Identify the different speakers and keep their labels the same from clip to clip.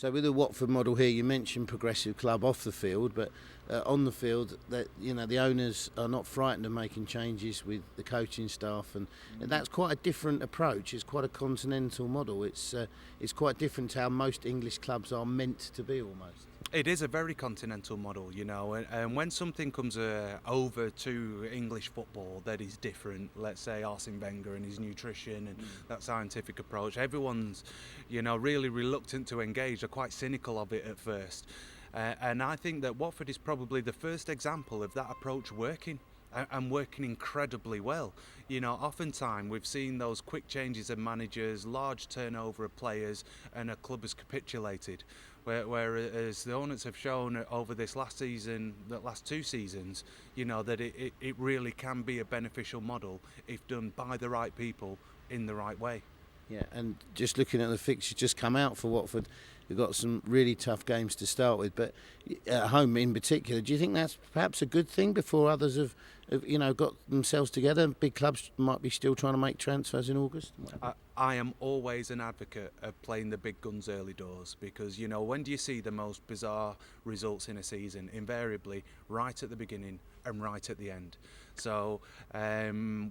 Speaker 1: So with the Watford model here, you mentioned progressive club off the field, but on the field, that the owners are not frightened of making changes with the coaching staff, and that's quite a different approach. It's quite a continental model. It's quite different to how most English clubs are meant to be almost.
Speaker 2: It is a very continental model, and when something comes over to English football that is different, let's say Arsene Wenger and his nutrition and that scientific approach, everyone's, really reluctant to engage. They're quite cynical of it at first. And I think that Watford is probably the first example of that approach working. And working incredibly well. Oftentimes we've seen those quick changes of managers, large turnover of players, and a club has capitulated. Whereas the Hornets have shown over this last season, the last 2 seasons, that it really can be a beneficial model if done by the right people in the right way.
Speaker 1: Yeah, and just looking at the fixtures just come out for Watford, we've got some really tough games to start with, but at home in particular, do you think that's perhaps a good thing before others have got themselves together? Big clubs might be still trying to make transfers in August.
Speaker 2: I am always an advocate of playing the big guns early doors because, when do you see the most bizarre results in a season? Invariably right at the beginning and right at the end. So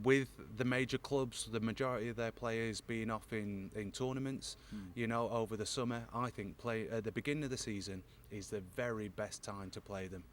Speaker 2: with the major clubs, the majority of their players being off in tournaments, over the summer, I think play at the beginning of the season is the very best time to play them.